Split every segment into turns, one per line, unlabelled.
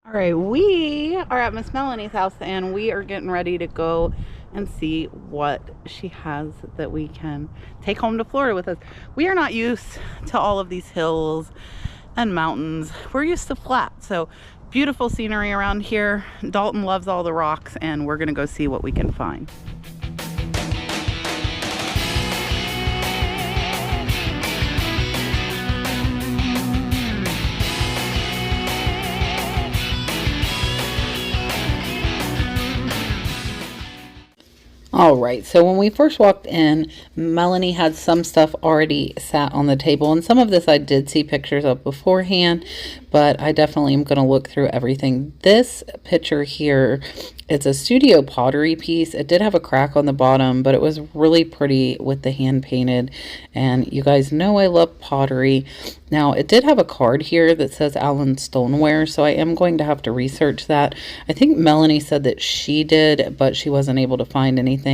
All right, we are at Miss Melanie's house and we are getting ready to go and see what she has that we can take home to Florida with us. We are not used to all of these hills and mountains. We're used to flat. So beautiful scenery around here. Dalton loves all the rocks and we're gonna go see what we can find. All right, so when we first walked in, Melanie had some stuff already sat on the table, and some of this I did see pictures of beforehand, but I definitely am going to look through everything. This picture here, it's a studio pottery piece. It did have a crack on the bottom, but it was really pretty with the hand painted, and you guys know I love pottery. Now, it did have a card here that says Allen Stoneware, so I am going to have to research that. I think Melanie said that she did, but she wasn't able to find anything.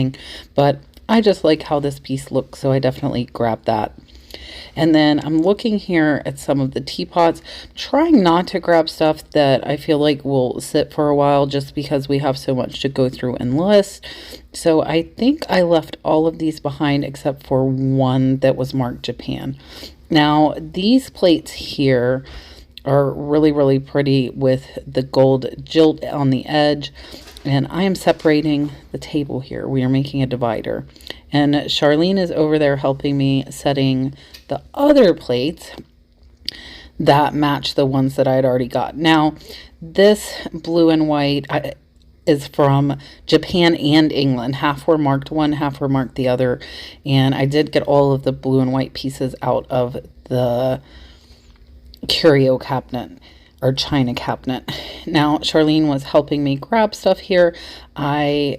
But I just like how this piece looks, so I definitely grabbed that. And then I'm looking here at some of the teapots, trying not to grab stuff that I feel like will sit for a while just because we have so much to go through and list. So I think I left all of these behind except for one that was marked Japan. Now, these plates here are really pretty with the gold gilt on the edge. And I am separating the table here. We are making a divider. And Charlene is over there helping me setting the other plates that match the ones that I had already got. Now, this blue and white is from Japan and England. Half were marked one, half were marked the other. And I did get all of the blue and white pieces out of the curio cabinet or china cabinet. Now, Charlene was helping me grab stuff here. I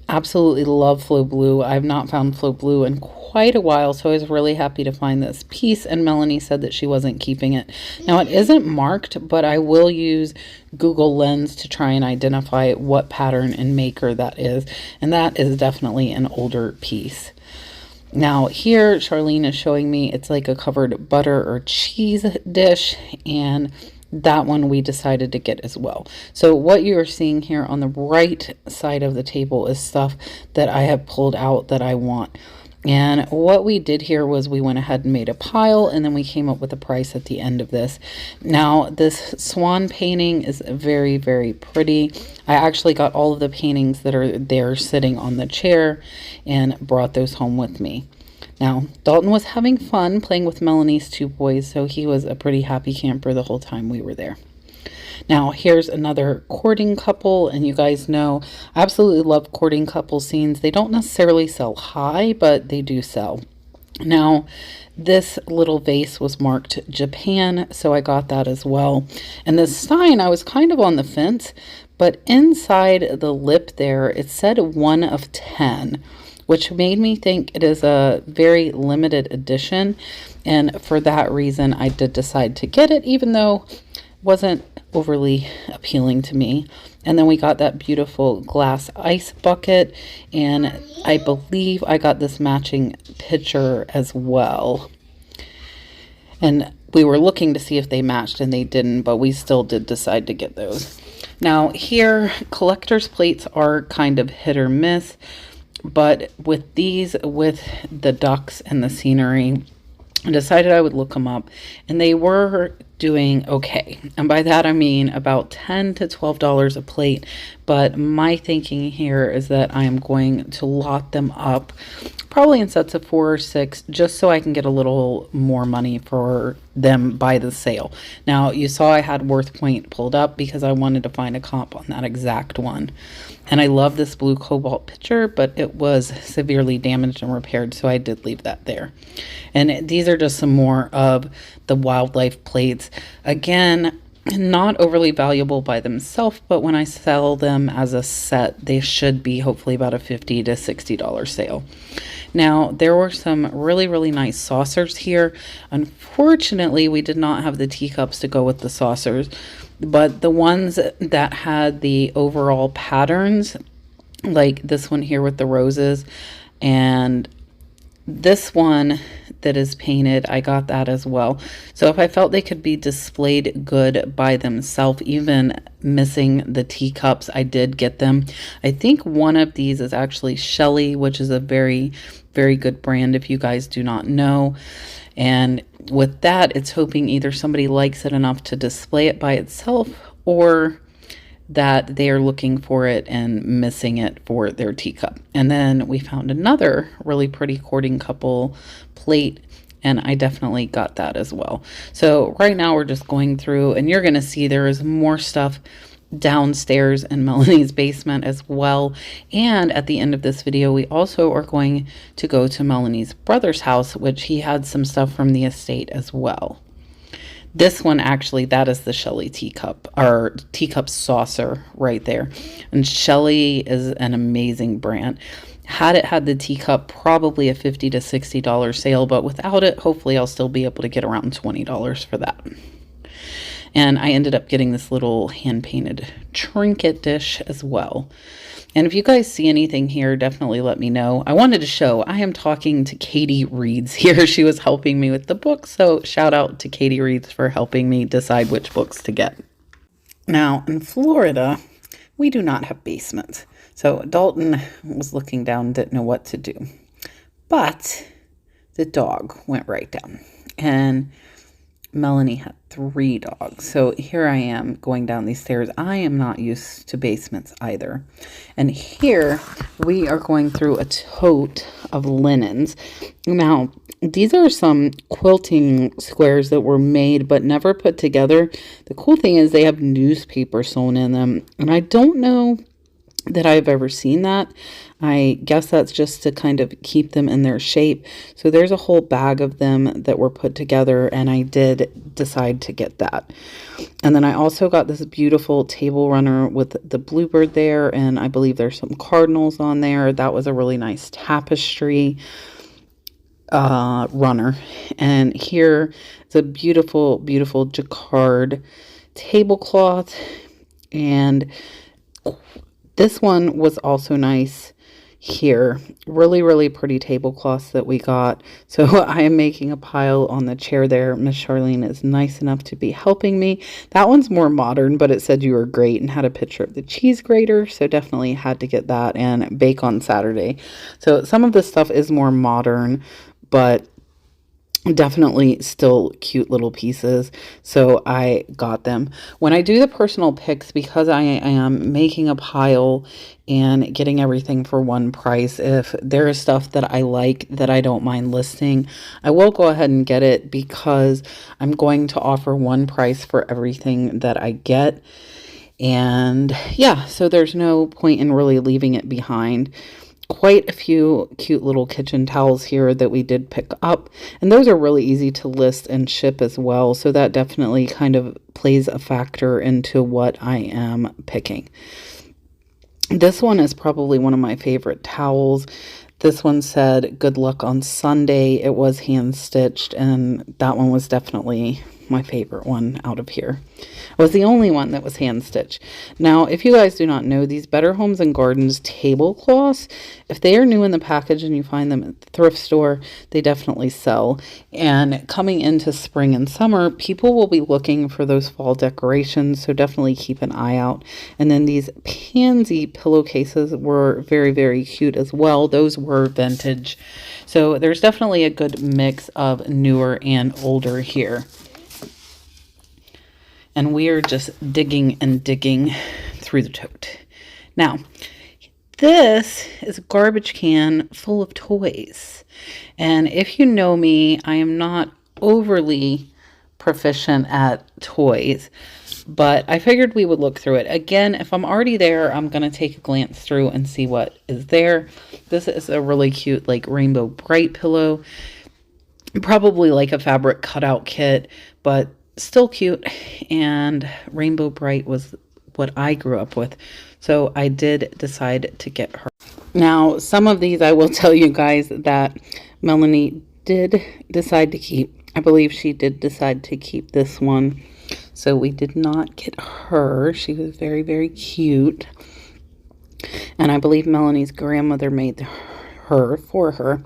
absolutely love Flow Blue. I've not found Flow Blue in quite a while, so I was really happy to find this piece, and Melanie said that she wasn't keeping it. Now, it isn't marked, but I will use Google Lens to try and identify what pattern and maker that is, and that is definitely an older piece. Now here, Charlene is showing me it's like a covered butter or cheese dish, and that one we decided to get as well. So what you are seeing here on the right side of the table is stuff that I have pulled out that I want. And what we did here was we went ahead and made a pile, and then we came up with a price at the end of this. Now, this swan painting is very pretty. I actually got all of the paintings that are there sitting on the chair and brought those home with me. Now, Dalton was having fun playing with Melanie's two boys, so he was a pretty happy camper the whole time we were there. Now, here's another courting couple, and you guys know I absolutely love courting couple scenes. They don't necessarily sell high, but they do sell. Now, this little vase was marked Japan, so I got that as well. And this sign, I was kind of on the fence, but inside the lip there, it said 1 of 10. Which made me think it is a very limited edition, and for that reason I did decide to get it, even though it wasn't overly appealing to me. And then we got that beautiful glass ice bucket, and I believe I got this matching pitcher as well. And we were looking to see if they matched, and they didn't, but we still did decide to get those. Now here, collector's plates are kind of hit or miss. But with these, with the ducks and the scenery, I decided I would look them up, and they were doing okay. And by that I mean about $10 to $12 a plate. But my thinking here is that I am going to lot them up, probably in sets of 4 or 6, just so I can get a little more money for them by the sale. Now, you saw I had Worth Point pulled up because I wanted to find a comp on that exact one. And I love this blue cobalt pitcher, but it was severely damaged and repaired, so I did leave that there. And these are just some more of the wildlife plates. Again, not overly valuable by themselves, but when I sell them as a set, they should be hopefully about a $50 to $60 sale. Now, there were some really nice saucers here. Unfortunately, we did not have the teacups to go with the saucers, but the ones that had the overall patterns, like this one here with the roses, and this one that is painted, I got that as well. So if I felt they could be displayed good by themselves, even missing the teacups, I did get them. I think one of these is actually Shelly, which is a very, very good brand if you guys do not know. And with that, it's hoping either somebody likes it enough to display it by itself, or that they are looking for it and missing it for their teacup. And then we found another really pretty courting couple plate, and I definitely got that as well. So right now we're just going through, and you're going to see there is more stuff downstairs in Melanie's basement as well. And at the end of this video, we also are going to go to Melanie's brother's house, which he had some stuff from the estate as well. This one, actually, that is the Shelly teacup, or teacup saucer right there. And Shelly is an amazing brand. Had it had the teacup, probably a $50 to $60 sale, but without it, hopefully I'll still be able to get around $20 for that. And I ended up getting this little hand-painted trinket dish as well. And if you guys see anything here, definitely let me know. I wanted to show, I am talking to Katie Reeds here. She was helping me with the book. So shout out to Katie Reeds for helping me decide which books to get. Now, in Florida, we do not have basements. So Dalton was looking down, didn't know what to do. But the dog went right down. And Melanie had 3 dogs. So here I am going down these stairs. I am not used to basements either. And here we are going through a tote of linens. Now, these are some quilting squares that were made but never put together. The cool thing is they have newspaper sewn in them. And I don't know that I've ever seen that. I guess that's just to kind of keep them in their shape. So there's a whole bag of them that were put together, and I did decide to get that. And then I also got this beautiful table runner with the bluebird there, and I believe there's some cardinals on there. That was a really nice tapestry runner. And here is a beautiful, beautiful jacquard tablecloth, and this one was also nice here. Really, really pretty tablecloths that we got. So I am making a pile on the chair there. Miss Charlene is nice enough to be helping me. That one's more modern, but it said you were great and had a picture of the cheese grater. So definitely had to get that and bake on Saturday. So some of this stuff is more modern, but definitely still cute little pieces, so I got them. When I do the personal picks, because I am making a pile and getting everything for one price, if there is stuff that I like that I don't mind listing, I will go ahead and get it, because I'm going to offer one price for everything that I get. And yeah, so there's no point in really leaving it behind. Quite a few cute little kitchen towels here that we did pick up, and those are really easy to list and ship as well, so that definitely kind of plays a factor into what I am picking. This one is probably one of my favorite towels. This one said good luck on Sunday. It was hand stitched, and that one was definitely my favorite one out of here. It was the only one that was hand stitched. Now, if you guys do not know, these Better Homes and Gardens tablecloths, if they are new in the package and you find them at the thrift store, they definitely sell. And coming into spring and summer, people will be looking for those fall decorations, so definitely keep an eye out. And then these pansy pillowcases were very, very cute as well. Those were vintage. So there's definitely a good mix of newer and older here. And we are just digging and digging through the tote. Now, this is a garbage can full of toys. And if you know me, I am not overly proficient at toys, but I figured we would look through it. Again, if I'm already there, I'm going to take a glance through and see what is there. This is a really cute, like, Rainbow Bright pillow. Probably like a fabric cutout kit, but still cute. And Rainbow Bright was what I grew up with, so I did decide to get her. Now, some of these I will tell you guys that Melanie did decide to keep. I believe she did decide to keep this one, so we did not get her. She was very, very cute, and I believe Melanie's grandmother made her for her.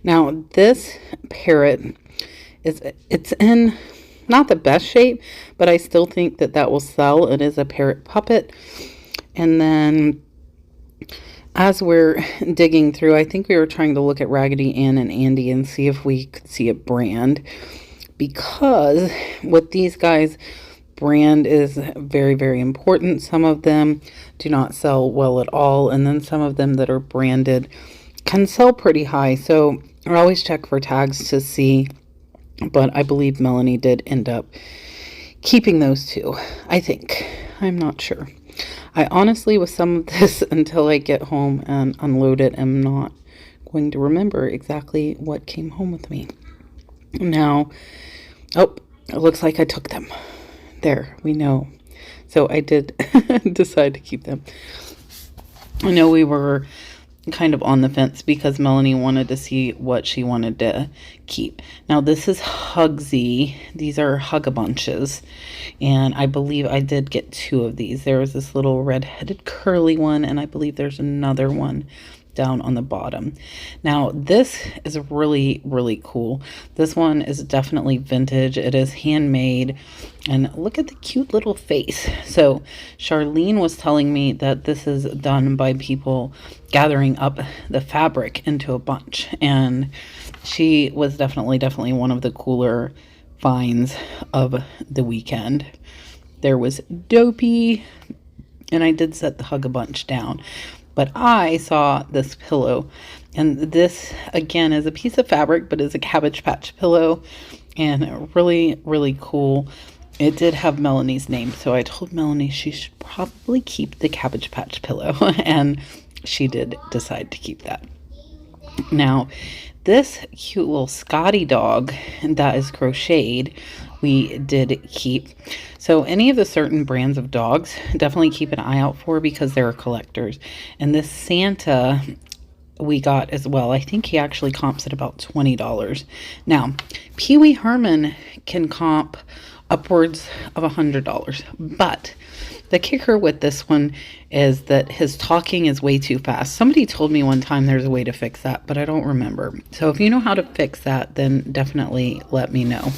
Now this parrot it's in not the best shape, but I still think that that will sell. It is a parrot puppet. And then as we're digging through, I think we were trying to look at Raggedy Ann and Andy and see if we could see a brand, because with these guys, brand is very, very important. Some of them do not sell well at all, and then some of them that are branded can sell pretty high. So I always check for tags to see, but I believe Melanie did end up keeping those two, I think. I'm not sure. I honestly, with some of this, until I get home and unload it, am not going to remember exactly what came home with me. Now, oh, it looks like I took them. There, we know. So I did decide to keep them. I know we were kind of on the fence because Melanie wanted to see what she wanted to keep. Now this is Hugsy. These are Hug-a-Bunches, and I believe I did get two of these. There was this little red-headed curly one, and I believe there's another one down on the bottom. Now this is really, really cool. This one is definitely vintage. It is handmade, and look at the cute little face. So Charlene was telling me that this is done by people gathering up the fabric into a bunch, and she was definitely one of the cooler finds of the weekend. There was Dopey, and I did set the Hug-a-Bunch down. But I saw this pillow, and this again is a piece of fabric, but is a Cabbage Patch pillow, and really, really cool. It did have Melanie's name, so I told Melanie she should probably keep the Cabbage Patch pillow, and she did decide to keep that. Now, this cute little Scotty dog that is crocheted, we did keep. So any of the certain brands of dogs, definitely keep an eye out for, because they're collectors. And this Santa we got as well. I think he actually comps at about $20. Now, Pee Wee Herman can comp upwards of $100, but the kicker with this one is that his talking is way too fast. Somebody told me one time there's a way to fix that, but I don't remember. So if you know how to fix that, then definitely let me know.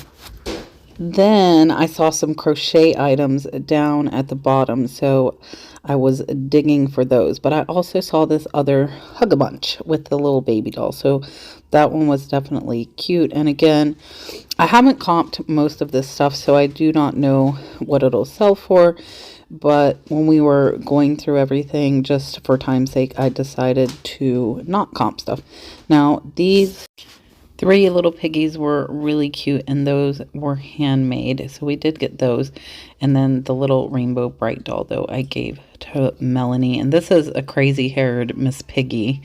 Then I saw some crochet items down at the bottom, so I was digging for those. But I also saw this other Hug-a-Bunch with the little baby doll, so that one was definitely cute. And again, I haven't comped most of this stuff, so I do not know what it'll sell for. But when we were going through everything, just for time's sake, I decided to not comp stuff. Now, these three little piggies were really cute, and those were handmade, so we did get those. And then the little rainbow bright doll, though, I gave to Melanie, and this is a crazy haired Miss Piggy.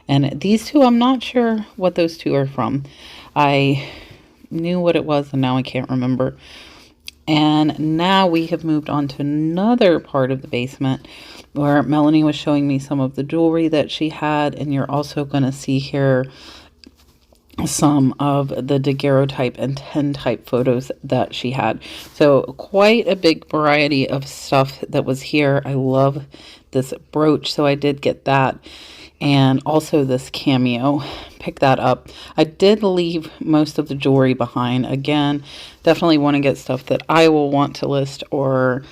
And these two, I'm not sure what those two are from. I knew what it was, and now I can't remember. And now we have moved on to another part of the basement where Melanie was showing me some of the jewelry that she had, and you're also going to see here some of the daguerreotype and tintype photos that she had. So quite a big variety of stuff that was here. I love this brooch, so I did get that. And also this cameo, pick that up. I did leave most of the jewelry behind. Again, definitely want to get stuff that I will want to list or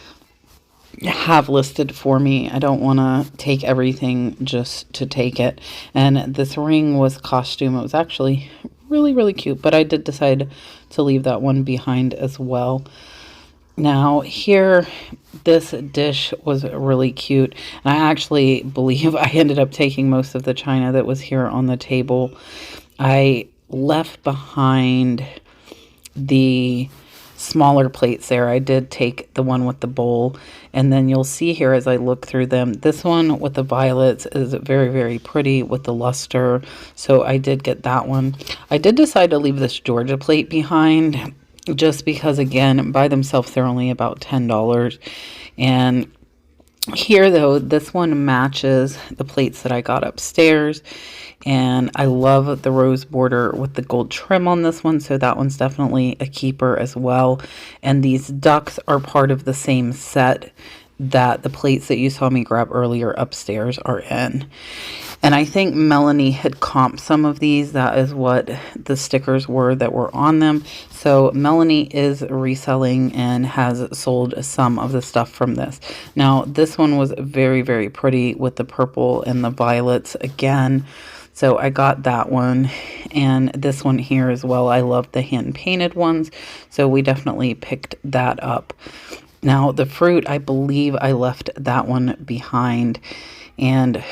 have listed for me. I don't want to take everything just to take it. And this ring was costume. It was actually really, really cute, but I did decide to leave that one behind as well. Now here, this dish was really cute, and I actually believe I ended up taking most of the china that was here on the table. I left behind the smaller plates there. I did take the one with the bowl, and then you'll see here as I look through them, this one with the violets is very, very pretty with the luster, so I did get that one. I did decide to leave this Georgia plate behind, just because, again, by themselves they're only about $10. And here, though, this one matches the plates that I got upstairs, and I love the rose border with the gold trim on this one, so that one's definitely a keeper as well. And these ducks are part of the same set that the plates that you saw me grab earlier upstairs are in. And I think Melanie had comped some of these. That is what the stickers were that were on them. So Melanie is reselling and has sold some of the stuff from this. Now, this one was very, very pretty with the purple and the violets again. So I got that one, and this one here as well. I love the hand-painted ones, so we definitely picked that up. Now, the fruit, I believe I left that one behind, and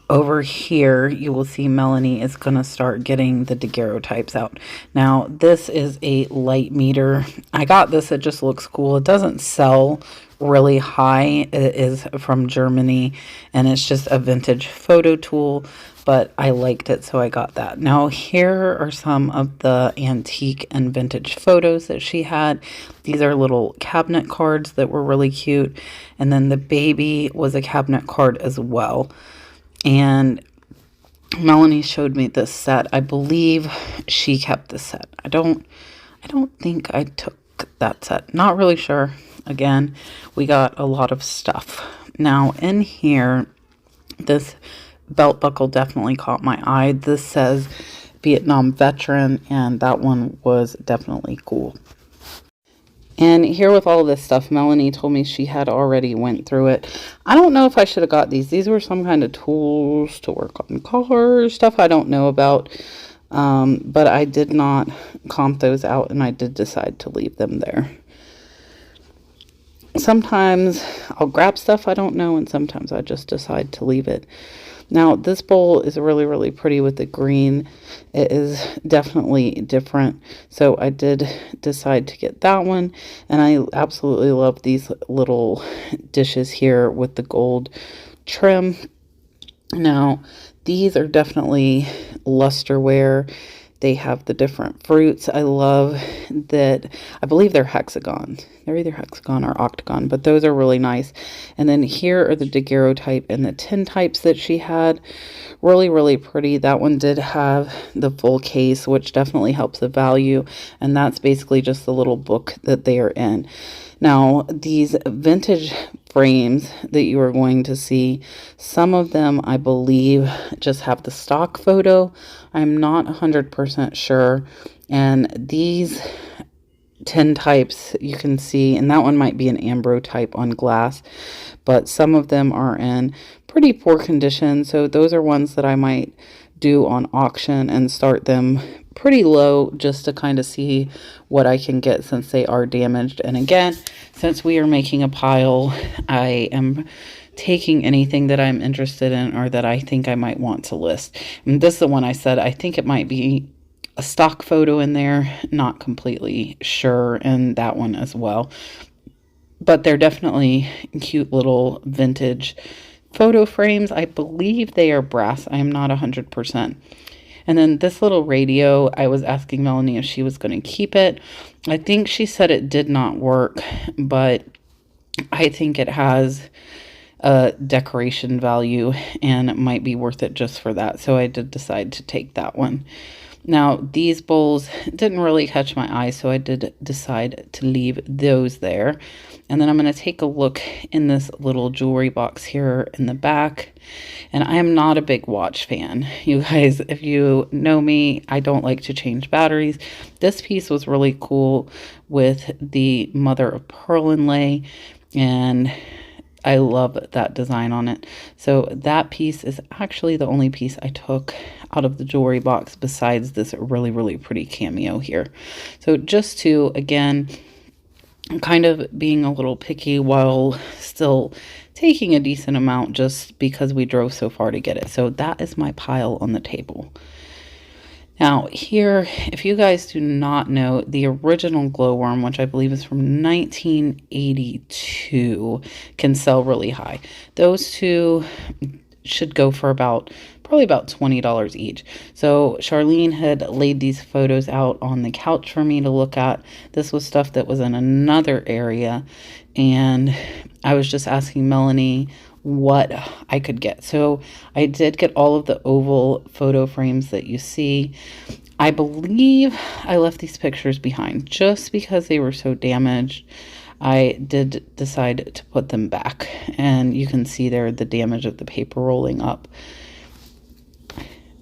over here, you will see Melanie is going to start getting the daguerreotypes out. Now, this is a light meter. I got this. It just looks cool. It doesn't sell really high. It is from Germany, and it's just a vintage photo tool, but I liked it, so I got that. Now, here are some of the antique and vintage photos that she had. These are little cabinet cards that were really cute, and then the baby was a cabinet card as well. And Melanie showed me this set. I believe she kept the set. I don't think I took that set. Not really sure. Again, we got a lot of stuff. Now in here, this belt buckle definitely caught my eye. This says Vietnam veteran, and that one was definitely cool. And here with all of this stuff, Melanie told me she had already went through it. I don't know if I should have got these. These were some kind of tools to work on cars, stuff I don't know about. But I did not comp those out, and I did decide to leave them there. Sometimes I'll grab stuff I don't know, and sometimes I just decide to leave it. Now, this bowl is really, really pretty with the green. It is definitely different. So I did decide to get that one. And I absolutely love these little dishes here with the gold trim. Now, these are definitely lusterware. They have the different fruits. I love that. I believe they're hexagon. They're either hexagon or octagon, but those are really nice. And then here are the daguerreotype and the tin types that she had. Really, really pretty. That one did have the full case, which definitely helps the value. And that's basically just the little book that they are in. Now, these vintage frames that you are going to see, some of them, I believe, just have the stock photo. I'm not 100% sure. And these tin types you can see, and that one might be an Ambro type on glass, but some of them are in pretty poor condition. So those are ones that I might do on auction and start them pretty low just to kind of see what I can get since they are damaged. And again, since we are making a pile, I am taking anything that I'm interested in or that I think I might want to list. And this is the one I said I think it might be a stock photo in there, not completely sure, and that one as well. But they're definitely cute little vintage photo frames. I believe they are brass. I am not 100%. And then this little radio, I was asking Melanie if she was going to keep it. I think she said it did not work, but I think it has a decoration value and it might be worth it just for that. So I did decide to take that one. Now, these bowls didn't really catch my eye, so I did decide to leave those there. And then I'm going to take a look in this little jewelry box here in the back. And I am not a big watch fan. You guys, if you know me, I don't like to change batteries. This piece was really cool with the mother of pearl inlay, and I love that design on it. So that piece is actually the only piece I took out of the jewelry box besides this really, really pretty cameo here. So just to, again, kind of being a little picky while still taking a decent amount just because we drove so far to get it. So that is my pile on the table. Now here, if you guys do not know, the original glowworm, which I believe is from 1982, can sell really high. Those two should go for probably about $20 each. So Charlene had laid these photos out on the couch for me to look at. This was stuff that was in another area, and I was just asking Melanie what I could get. So I did get all of the oval photo frames that you see. I believe I left these pictures behind just because they were so damaged. I did decide to put them back. And you can see there the damage of the paper rolling up.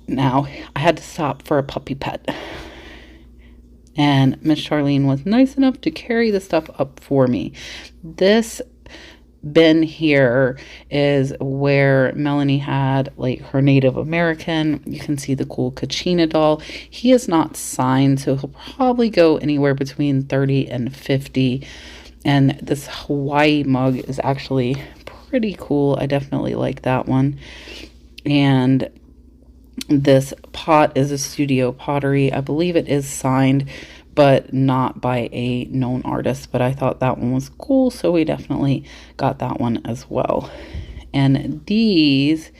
Now, I had to stop for a puppy pet. And Miss Charlene was nice enough to carry the stuff up for me. This bin here is where Melanie had like her Native American. You can see the cool Kachina doll. He is not signed, so he'll probably go anywhere between 30 and 50. And this Hawaii mug is actually pretty cool. I definitely like that one. And this pot is a studio pottery. I believe it is signed, but not by a known artist. But I thought that one was cool, so we definitely got that one as well. And these,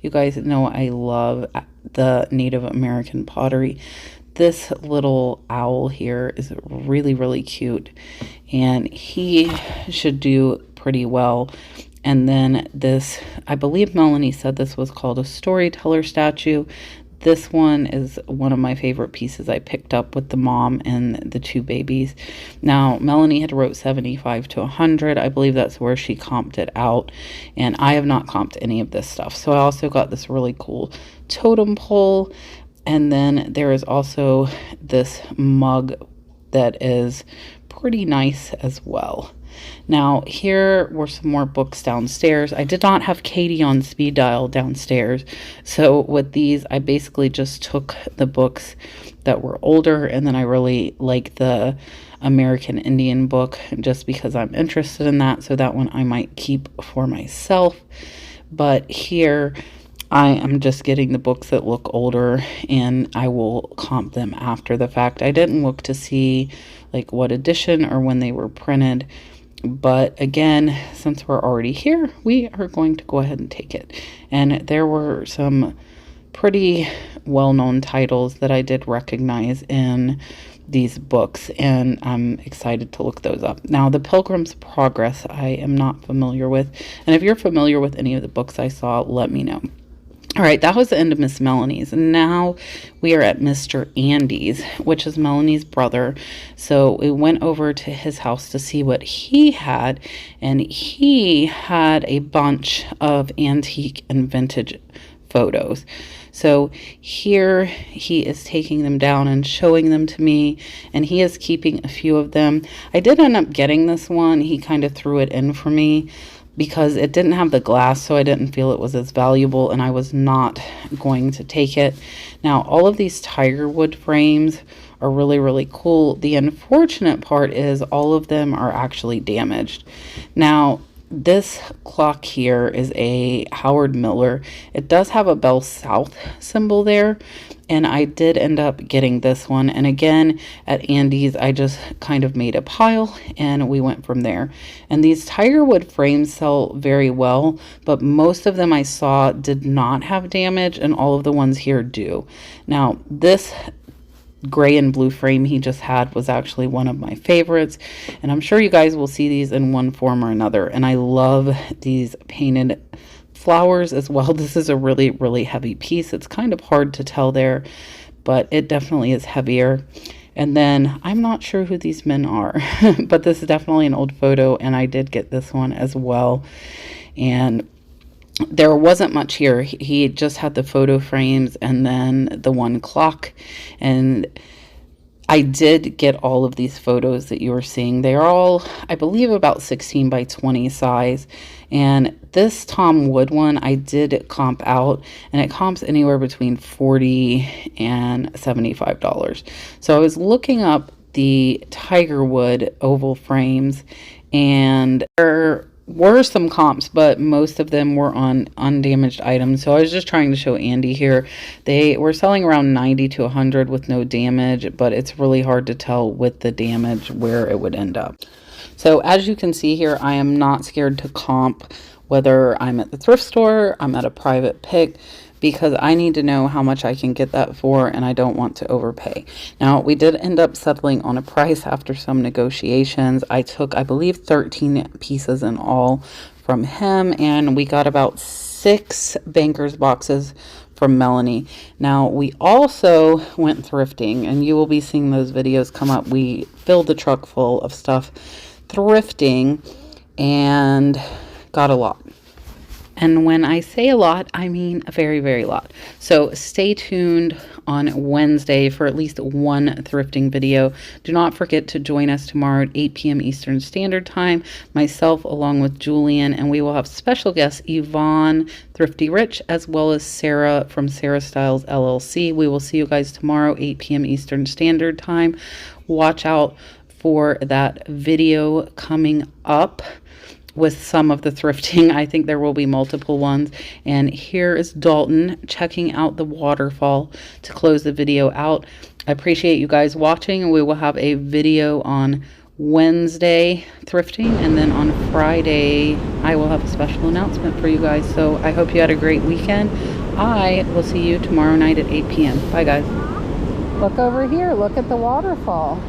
you guys know I love the Native American pottery. This little owl here is really, really cute, and he should do pretty well. And then this, I believe Melanie said this was called a storyteller statue. This one is one of my favorite pieces I picked up with the mom and the two babies. Now, Melanie had wrote 75 to 100. I believe that's where she comped it out. And I have not comped any of this stuff. So I also got this really cool totem pole. And then there is also this mug that is pretty nice as well. Now, here were some more books downstairs. I did not have Katie on speed dial downstairs. So with these, I basically just took the books that were older, and then I really like the American Indian book just because I'm interested in that. So that one I might keep for myself. But here I am just getting the books that look older, and I will comp them after the fact. I didn't look to see like what edition or when they were printed. But again, since we're already here, we are going to go ahead and take it. And there were some pretty well-known titles that I did recognize in these books, and I'm excited to look those up. Now, The Pilgrim's Progress, I am not familiar with. And if you're familiar with any of the books I saw, let me know. All right, that was the end of Miss Melanie's. And now we are at Mr. Andy's, which is Melanie's brother. So we went over to his house to see what he had. And he had a bunch of antique and vintage photos. So here he is taking them down and showing them to me, and he is keeping a few of them. I did end up getting this one. He kind of threw it in for me because it didn't have the glass, so I didn't feel it was as valuable, and I was not going to take it. Now, all of these tiger wood frames are really, really cool. The unfortunate part is all of them are actually damaged. Now, this clock here is a Howard Miller. It does have a Bell South symbol there, and I did end up getting this one. And again, at Andy's, I just kind of made a pile and we went from there. And these tiger wood frames sell very well, but most of them I saw did not have damage, and all of the ones here do. Now, this gray and blue frame he just had was actually one of my favorites, and I'm sure you guys will see these in one form or another. And I love these painted flowers as well. This is a really, really heavy piece. It's kind of hard to tell there, but it definitely is heavier. And then I'm not sure who these men are, but this is definitely an old photo, and I did get this one as well. And there wasn't much here. He just had the photo frames and then the one clock. And I did get all of these photos that you were seeing. They are all, I believe, about 16 by 20 size. And this Tom Wood one, I did comp out, and it comps anywhere between $40 and $75. So I was looking up the Tiger Wood oval frames, and there were some comps, but most of them were on undamaged items. So I was just trying to show Andy here. They were selling around 90 to 100 with no damage, but it's really hard to tell with the damage where it would end up. So as you can see here, I am not scared to comp whether I'm at the thrift store, I'm at a private pick, because I need to know how much I can get that for, and I don't want to overpay. Now, we did end up settling on a price after some negotiations. I took, I believe, 13 pieces in all from him, and we got about 6 banker's boxes from Melanie. Now, we also went thrifting, and you will be seeing those videos come up. We filled the truck full of stuff thrifting and got a lot. And when I say a lot, I mean a very, very lot. So stay tuned on Wednesday for at least one thrifting video. Do not forget to join us tomorrow at 8 p.m. Eastern Standard Time, myself along with Julian, and we will have special guests Yvonne, Thrifty Rich, as well as Sarah from Sarah Styles LLC. We will see you guys tomorrow, 8 p.m. Eastern Standard Time. Watch out for that video coming up with some of the thrifting. I think there will be multiple ones. And here is Dalton checking out the waterfall to close the video out. I appreciate you guys watching. We will have a video on Wednesday thrifting, and then on Friday I will have a special announcement for you guys. So I hope you had a great weekend. I will see you tomorrow night at 8 p.m. Bye guys. Look over here. Look at the waterfall.